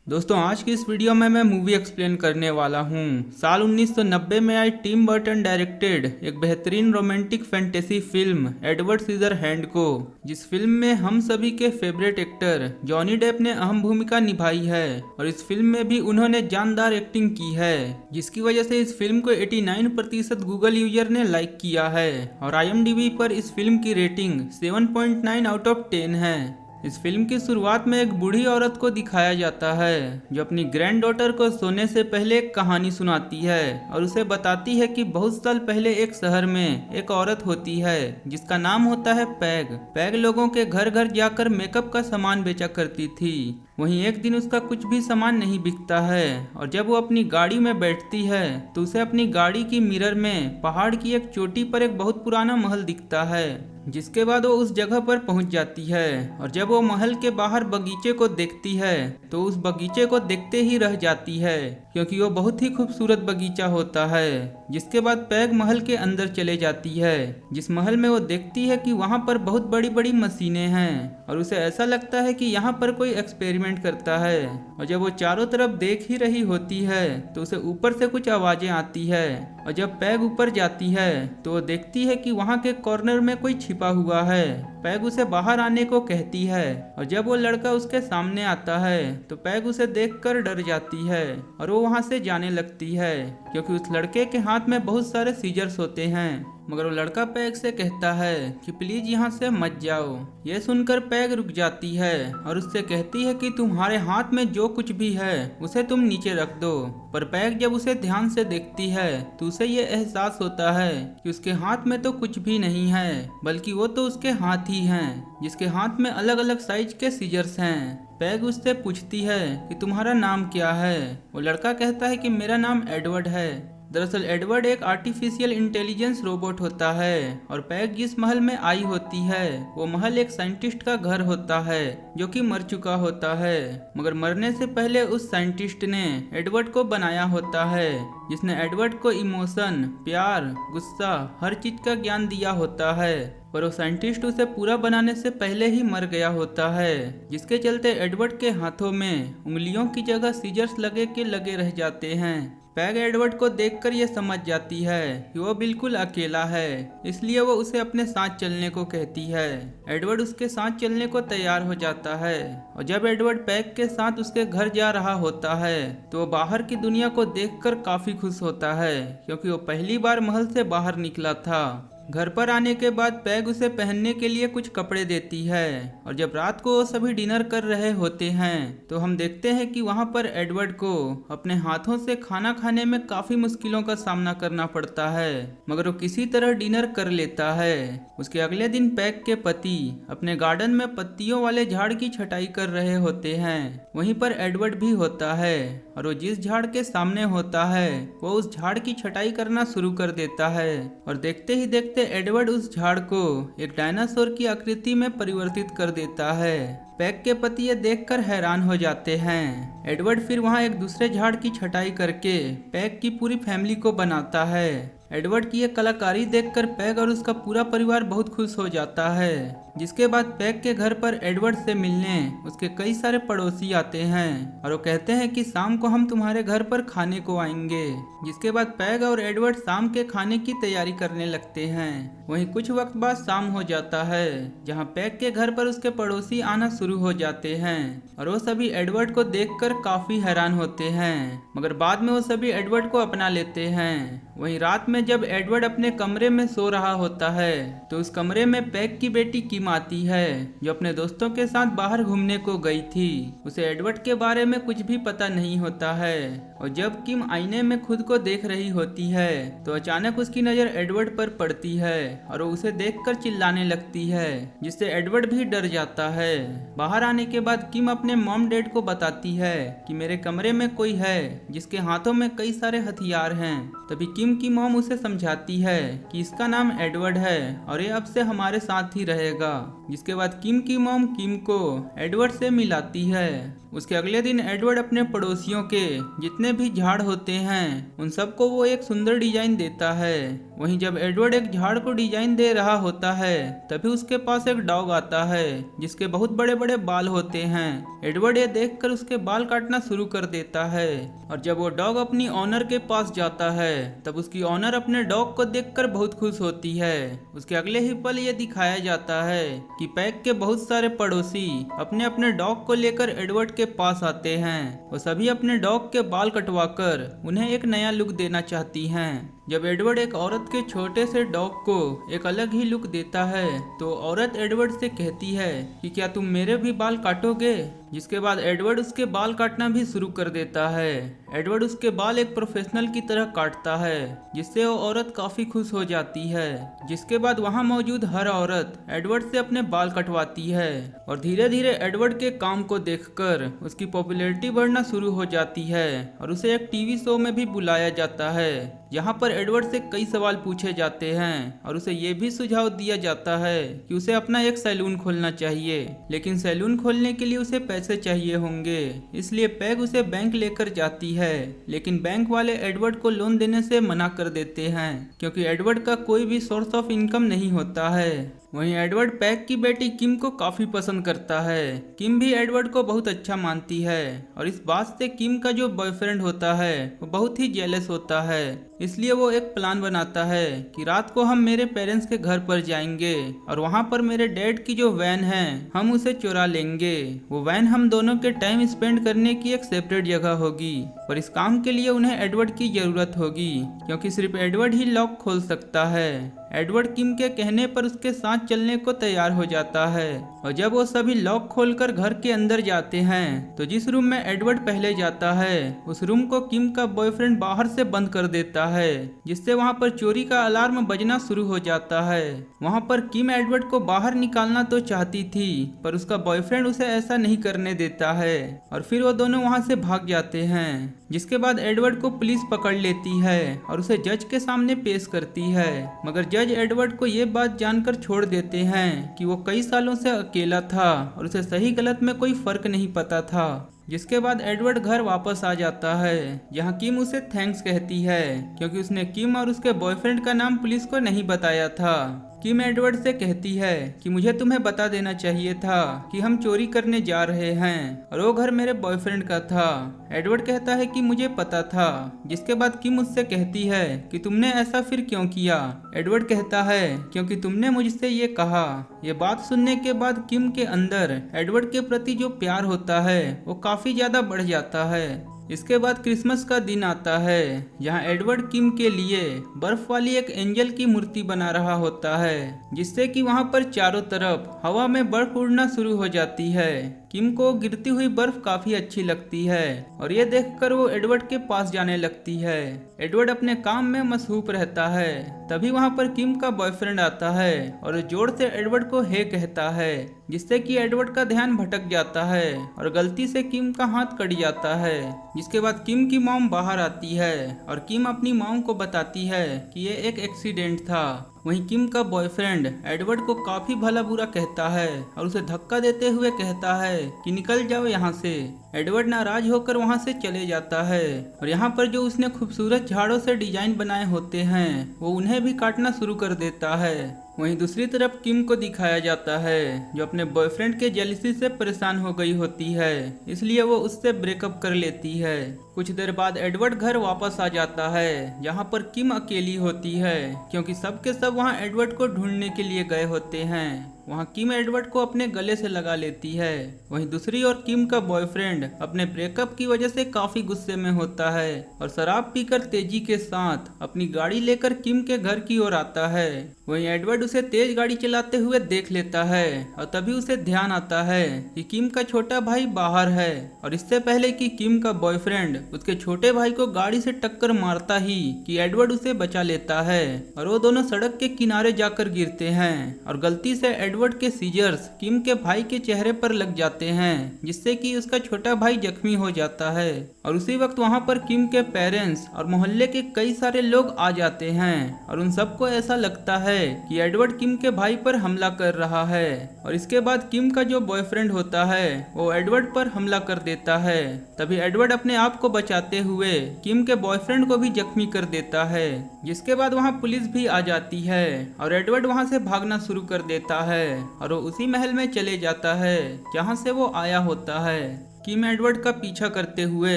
दोस्तों आज की इस वीडियो में मैं मूवी एक्सप्लेन करने वाला हूँ। साल 1990 में आई टिम बर्टन डायरेक्टेड एक बेहतरीन रोमांटिक फैंटेसी फिल्म एडवर्ड सीजरहैंड को, जिस फिल्म में हम सभी के फेवरेट एक्टर जॉनी डेप ने अहम भूमिका निभाई है और इस फिल्म में भी उन्होंने जानदार एक्टिंग की है, जिसकी वजह से इस फिल्म को 89% गूगल यूजर ने लाइक किया है और IMDb पर इस फिल्म की रेटिंग 7.9 आउट ऑफ 10 है। इस फिल्म की शुरुआत में एक बूढ़ी औरत को दिखाया जाता है जो अपनी ग्रैंड डॉटर को सोने से पहले एक कहानी सुनाती है और उसे बताती है कि बहुत साल पहले एक शहर में एक औरत होती है जिसका नाम होता है पैग। पैग लोगों के घर घर जाकर मेकअप का सामान बेचा करती थी। वहीं एक दिन उसका कुछ भी सामान नहीं बिकता है और जब वो अपनी गाड़ी में बैठती है तो उसे अपनी गाड़ी की मिरर में पहाड़ की एक चोटी पर एक बहुत पुराना महल दिखता है, जिसके बाद वो उस जगह पर पहुंच जाती है और जब वो महल के बाहर बगीचे को देखती है तो उस बगीचे को देखते ही रह जाती है क्योंकि वो बहुत ही खूबसूरत बगीचा होता है। जिसके बाद पैग महल के अंदर चले जाती है, जिस महल में वो देखती है कि वहां पर बहुत बड़ी बड़ी मशीनें हैं और उसे ऐसा लगता है कि यहाँ पर कोई एक्सपेरिमेंट करता है। और जब वो चारों तरफ देख ही रही होती है तो उसे ऊपर से कुछ आवाजें आती है और जब पैग ऊपर जाती है तो वो देखती है कि वहाँ के कॉर्नर में कोई छिपा हुआ है। पैग उसे बाहर आने को कहती है और जब वो लड़का उसके सामने आता है तो पैग उसे देखकर डर जाती है और वो वहाँ से जाने लगती है क्योंकि उस लड़के के हाथ में बहुत सारे सीजर्स होते हैं। मगर वो लड़का पैग से कहता है कि प्लीज यहाँ से मत जाओ। ये सुनकर पैग रुक जाती है और उससे कहती है कि तुम्हारे हाथ में जो कुछ भी है उसे तुम नीचे रख दो। पर पैग जब उसे ध्यान से देखती है तो उसे ये एहसास होता है कि उसके हाथ में तो कुछ भी नहीं है बल्कि वो तो उसके हाथ ही हैं, जिसके हाथ में अलग अलग साइज के सीजर्स हैं। पैग उससे पूछती है कि तुम्हारा नाम क्या है। वो लड़का कहता है कि मेरा नाम एडवर्ड है। दरअसल एडवर्ड एक आर्टिफिशियल इंटेलिजेंस रोबोट होता है और पैग जिस महल में आई होती है वो महल एक साइंटिस्ट का घर होता है जो कि मर चुका होता है, मगर मरने से पहले उस साइंटिस्ट ने एडवर्ड को बनाया होता है, जिसने एडवर्ड को इमोशन, प्यार, गुस्सा, हर चीज का ज्ञान दिया होता है। पर वो साइंटिस्ट उसे पूरा बनाने से पहले ही मर गया होता है, जिसके चलते एडवर्ड के हाथों में उंगलियों की जगह सीजर्स लगे के लगे रह जाते हैं। पैग एडवर्ड को देखकर ये समझ जाती है कि वो बिल्कुल अकेला है, इसलिए वो उसे अपने साथ चलने को कहती है। एडवर्ड उसके साथ चलने को तैयार हो जाता है और जब एडवर्ड पैग के साथ उसके घर जा रहा होता है तो वो बाहर की दुनिया को देखकर काफी खुश होता है क्योंकि वो पहली बार महल से बाहर निकला था। घर पर आने के बाद पैग उसे पहनने के लिए कुछ कपड़े देती है और जब रात को वो सभी डिनर कर रहे होते हैं तो हम देखते हैं कि वहाँ पर एडवर्ड को अपने हाथों से खाना खाने में काफी मुश्किलों का सामना करना पड़ता है, मगर वो किसी तरह डिनर कर लेता है। उसके अगले दिन पैग के पति अपने गार्डन में पत्तियों वाले झाड़ की छटाई कर रहे होते हैं। वहीं पर एडवर्ड भी होता है और वो जिस झाड़ के सामने होता है वो उस झाड़ की छटाई करना शुरू कर देता है और देखते ही देखते एडवर्ड उस झाड़ को एक डायनासोर की आकृति में परिवर्तित कर देता है। पैग के पति ये देखकर हैरान हो जाते हैं। एडवर्ड फिर वहाँ एक दूसरे झाड़ की छटाई करके पैग की पूरी फैमिली को बनाता है। एडवर्ड की ये कलाकारी देखकर पैग और उसका पूरा परिवार बहुत खुश हो जाता है। जिसके बाद पैग के घर पर एडवर्ड से मिलने उसके कई सारे पड़ोसी आते हैं और वो कहते हैं कि शाम को हम तुम्हारे घर पर खाने को आएंगे। जिसके बाद पैग और एडवर्ड शाम के खाने की तैयारी करने लगते हैं। वहीं कुछ वक्त बाद शाम हो जाता है जहां पैग के घर पर उसके पड़ोसी आना शुरू हो जाते हैं और वो सभी एडवर्ड को देखकर काफी हैरान होते हैं, मगर बाद में वो सभी एडवर्ड को अपना लेते हैं। वहीं रात में जब एडवर्ड अपने कमरे में सो रहा होता है तो उस कमरे में पैग की बेटी किम आती है जो अपने दोस्तों के साथ बाहर घूमने को गई थी। उसे एडवर्ड के बारे में कुछ भी पता नहीं होता है और जब किम आईने में खुद को देख रही होती है तो अचानक उसकी नजर एडवर्ड पर पड़ती है और वो उसे देखकर चिल्लाने लगती है, जिससे एडवर्ड भी डर जाता है। बाहर आने के बाद किम अपने मॉम डैड को बताती है कि मेरे कमरे में कोई है जिसके हाथों में कई सारे हथियार हैं। तभी किम की मॉम उसे समझाती है कि इसका नाम एडवर्ड है और ये अब से हमारे साथ ही रहेगा। जिसके बाद किम की मॉम किम को एडवर्ड से मिलाती है। उसके अगले दिन एडवर्ड अपने पड़ोसियों के जितने जितने भी झाड़ होते हैं उन सबको वो एक सुंदर डिजाइन देता है। वहीं जब एडवर्ड एक झाड़ को डिजाइन दे रहा होता है तभी उसके पास एक डॉग आता है जिसके बहुत बड़े बड़े बाल होते हैं। एडवर्ड ये देखकर उसके बाल काटना शुरू कर देता है और जब वो डॉग अपनी ऑनर के पास जाता है तब उसकी ऑनर अपने डॉग को देखकर बहुत खुश होती है। उसके अगले ही पल ये दिखाया जाता है कि पैक के बहुत सारे पड़ोसी अपने अपने डॉग को लेकर एडवर्ड के पास आते हैं। वो सभी अपने डॉग के बाल कटवाकर उन्हें एक नया लुक देना चाहती हैं। जब एडवर्ड एक औरत के छोटे से डॉग को एक अलग ही लुक देता है तो औरत एडवर्ड से कहती है कि क्या तुम मेरे भी बाल काटोगे, जिसके बाद एडवर्ड उसके बाल काटना भी शुरू कर देता है। एडवर्ड उसके बाल एक प्रोफेशनल की तरह काटता है जिससे वो औरत काफी खुश हो जाती है। जिसके बाद वहाँ मौजूद हर औरत एडवर्ड से अपने बाल कटवाती है और धीरे धीरे एडवर्ड के काम को देखकर उसकी पॉपुलैरिटी बढ़ना शुरू हो जाती है और उसे एक टीवी शो में भी बुलाया जाता है जहाँ पर एडवर्ड से कई सवाल पूछे जाते हैं और उसे ये भी सुझाव दिया जाता है कि उसे अपना एक सैलून खोलना चाहिए, लेकिन सैलून खोलने के लिए उसे पैसे चाहिए होंगे। इसलिए पैग उसे बैंक लेकर जाती है, लेकिन बैंक वाले एडवर्ड को लोन देने से मना कर देते हैं क्योंकि एडवर्ड का कोई भी सोर्स ऑफ इनकम नहीं होता है। वहीं एडवर्ड पैग की बेटी किम को काफी पसंद करता है। किम भी एडवर्ड को बहुत अच्छा मानती है और इस बात से किम का जो बॉयफ्रेंड होता है वो बहुत ही जेलस होता है। इसलिए वो एक प्लान बनाता है कि रात को हम मेरे पेरेंट्स के घर पर जाएंगे और वहाँ पर मेरे डैड की जो वैन है हम उसे चुरा लेंगे। वो वैन हम दोनों के टाइम स्पेंड करने की एक सेपरेट जगह होगी और इस काम के लिए उन्हें एडवर्ड की जरूरत होगी क्योंकि सिर्फ एडवर्ड ही लॉक खोल सकता है। एडवर्ड किम के कहने पर उसके साथ चलने को तैयार हो जाता है और जब वो सभी लॉक खोलकर घर के अंदर जाते हैं तो जिस रूम में एडवर्ड पहले जाता है उस रूम को किम का बॉयफ्रेंड बाहर से बंद कर देता है जिससे वहां पर चोरी का अलार्म बजना शुरू हो जाता है। वहां पर किम एडवर्ड को बाहर निकालना तो चाहती थी पर उसका बॉयफ्रेंड उसे ऐसा नहीं करने देता है और फिर वो दोनों वहां से भाग जाते हैं। जिसके बाद एडवर्ड को पुलिस पकड़ लेती है और उसे जज के सामने पेश करती है, मगर जज एडवर्ड को ये बात जानकर छोड़ देते हैं कि वो कई सालों से अकेला था और उसे सही गलत में कोई फर्क नहीं पता था। जिसके बाद एडवर्ड घर वापस आ जाता है जहां किम उसे थैंक्स कहती है क्योंकि उसने किम और उसके बॉयफ्रेंड का नाम पुलिस को नहीं बताया था। किम एडवर्ड से कहती है कि मुझे तुम्हें बता देना चाहिए था कि हम चोरी करने जा रहे हैं और वो घर मेरे बॉयफ्रेंड का था। एडवर्ड कहता है कि मुझे पता था। जिसके बाद किम उससे कहती है कि तुमने ऐसा फिर क्यों किया। एडवर्ड कहता है क्योंकि तुमने मुझसे ये कहा। ये बात सुनने के बाद किम के अंदर एडवर्ड के प्रति जो प्यार होता है वो काफी ज्यादा बढ़ जाता है। इसके बाद क्रिसमस का दिन आता है जहां एडवर्ड किम के लिए बर्फ वाली एक एंजल की मूर्ति बना रहा होता है जिससे कि वहां पर चारों तरफ हवा में बर्फ उड़ना शुरू हो जाती है। किम को गिरती हुई बर्फ काफी अच्छी लगती है और ये देखकर वो एडवर्ड के पास जाने लगती है। एडवर्ड अपने काम में मसरूफ रहता है। तभी वहां पर किम का बॉयफ्रेंड आता है और जोर से एडवर्ड को हे कहता है जिससे कि एडवर्ड का ध्यान भटक जाता है और गलती से किम का हाथ कट जाता है। जिसके बाद किम की मॉम बाहर आती है और किम अपनी मॉम को बताती है कि ये एक एक्सीडेंट था। वहीं किम का बॉयफ्रेंड एडवर्ड को काफी भला बुरा कहता है और उसे धक्का देते हुए कहता है कि निकल जाओ यहाँ से। एडवर्ड नाराज होकर वहाँ से चले जाता है और यहाँ पर जो उसने खूबसूरत झाड़ों से डिजाइन बनाए होते हैं वो उन्हें भी काटना शुरू कर देता है। वहीं दूसरी तरफ किम को दिखाया जाता है जो अपने बॉयफ्रेंड के जेलसी से परेशान हो गई होती है, इसलिए वो उससे ब्रेकअप कर लेती है। कुछ देर बाद एडवर्ड घर वापस आ जाता है जहाँ पर किम अकेली होती है क्योंकि सबके सब वहाँ एडवर्ड को ढूंढने के लिए गए होते हैं। वहाँ किम एडवर्ड को अपने गले से लगा लेती है। वहीं दूसरी ओर किम का बॉयफ्रेंड अपने ब्रेकअप की वजह से काफी गुस्से में होता है और शराब पीकर तेजी के साथ अपनी गाड़ी लेकर किम के घर की ओर आता है। वहीं एडवर्ड उसे तेज गाड़ी चलाते हुए देख लेता है और तभी उसे ध्यान आता है कि किम का छोटा भाई बाहर है और इससे पहले कि किम का बॉयफ्रेंड उसके छोटे भाई को गाड़ी से टक्कर मारता ही कि एडवर्ड उसे बचा लेता है और वो दोनों सड़क के किनारे जाकर गिरते हैं और गलती से एडवर्ड के सीजर्स किम के भाई के चेहरे पर लग जाते हैं, जिससे कि उसका छोटा भाई जख्मी हो जाता है। और उसी वक्त वहां पर किम के पेरेंट्स और मोहल्ले के कई सारे लोग आ जाते हैं और उन सबको ऐसा लगता है कि एडवर्ड किम के भाई पर हमला कर रहा है। और इसके बाद किम का जो बॉयफ्रेंड होता है वो एडवर्ड पर हमला कर देता है। तभी एडवर्ड अपने आप को बचाते हुए किम के बॉयफ्रेंड को भी जख्मी कर देता है, जिसके बाद वहां पुलिस भी आ जाती है और एडवर्ड वहां से भागना शुरू कर देता है और वो उसी महल में चले जाता है जहां से वो आया होता है। किम एडवर्ड का पीछा करते हुए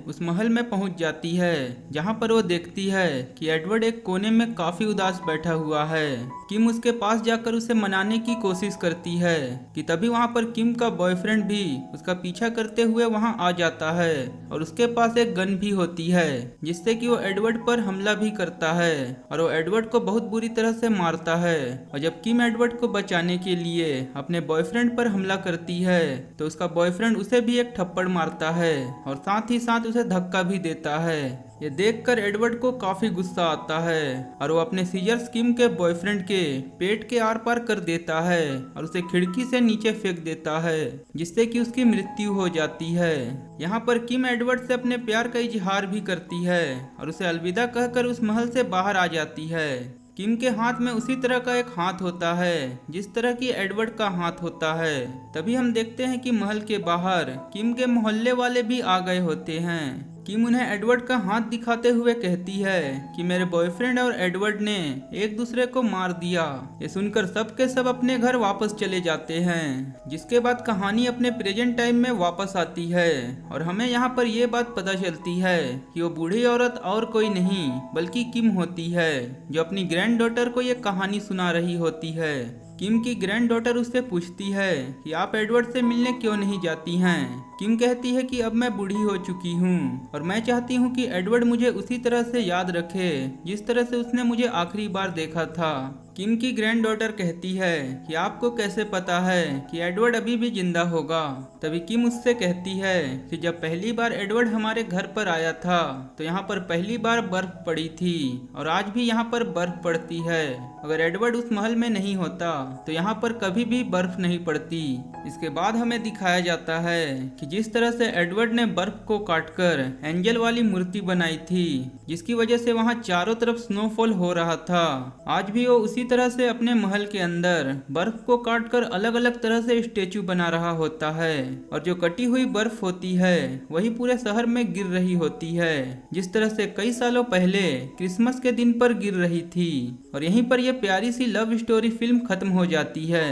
उस महल में पहुंच जाती है, जहां पर वो देखती है कि एडवर्ड एक कोने में काफी उदास बैठा हुआ है। किम उसके पास जाकर उसे मनाने की कोशिश करती है कि तभी वहां पर किम का बॉयफ्रेंड भी उसका पीछा करते हुए वहां आ जाता है और उसके पास एक गन भी होती है, जिससे कि वो एडवर्ड पर हमला भी करता है और वो एडवर्ड को बहुत बुरी तरह से मारता है। और जब किम एडवर्ड को बचाने के लिए अपने बॉयफ्रेंड पर हमला करती है तो उसका बॉयफ्रेंड उसे भी एक थप्पड़ मारता है और साथ ही साथ उसे धक्का भी देता है। ये देखकर एडवर्ड को काफी गुस्सा आता है और वो अपने सीजर्स किम के बॉयफ्रेंड के पेट के आर पार कर देता है और उसे खिड़की से नीचे फेंक देता है, जिससे कि उसकी मृत्यु हो जाती है। यहाँ पर किम एडवर्ड से अपने प्यार का इजहार भी करती है और उसे अलविदा कहकर उस महल से बाहर आ जाती है। किम के हाथ में उसी तरह का एक हाथ होता है जिस तरह की एडवर्ड का हाथ होता है। तभी हम देखते हैं कि महल के बाहर किम के मोहल्ले वाले भी आ गए होते हैं। किम उन्हें एडवर्ड का हाथ दिखाते हुए कहती है कि मेरे बॉयफ्रेंड और एडवर्ड ने एक दूसरे को मार दिया। ये सुनकर सब के सब अपने घर वापस चले जाते हैं, जिसके बाद कहानी अपने प्रेजेंट टाइम में वापस आती है और हमें यहाँ पर ये बात पता चलती है कि वो बूढ़ी औरत और कोई नहीं बल्कि किम होती है, जो अपनी ग्रैंड डॉटर को ये कहानी सुना रही होती है। किम की ग्रैंड डॉटर उससे पूछती है कि आप एडवर्ड से मिलने क्यों नहीं जाती हैं। किम कहती है कि अब मैं बूढ़ी हो चुकी हूँ और मैं चाहती हूँ कि एडवर्ड मुझे उसी तरह से याद रखे जिस तरह से उसने मुझे आखिरी बार देखा था। किम की ग्रैंड डॉटर कहती है कि आपको कैसे पता है कि एडवर्ड अभी भी जिंदा होगा। तभी किम उससे कहती है कि जब पहली बार एडवर्ड हमारे घर पर आया था तो यहाँ पर पहली बार बर्फ पड़ी थी और आज भी यहाँ पर बर्फ पड़ती है। अगर एडवर्ड उस महल में नहीं होता तो यहाँ पर कभी भी बर्फ नहीं पड़ती। इसके बाद हमें दिखाया जाता है कि जिस तरह से एडवर्ड ने बर्फ को काटकर एंजल वाली मूर्ति बनाई थी, जिसकी वजह से वहाँ चारों तरफ स्नोफॉल हो रहा था, आज भी वो उसी तरह से अपने महल के अंदर बर्फ को काटकर अलग अलग तरह से स्टेचू बना रहा होता है। और जो कटी हुई बर्फ होती है वही पूरे शहर में गिर रही होती है, जिस तरह से कई सालों पहले क्रिसमस के दिन पर गिर रही थी। और यहीं पर यह प्यारी सी लव स्टोरी फिल्म खत्म हो जाती है।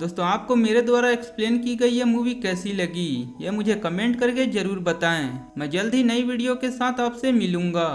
दोस्तों, आपको मेरे द्वारा एक्सप्लेन की गई यह मूवी कैसी लगी यह मुझे कमेंट करके जरूर बताएं। मैं जल्द ही नई वीडियो के साथ आपसे मिलूंगा।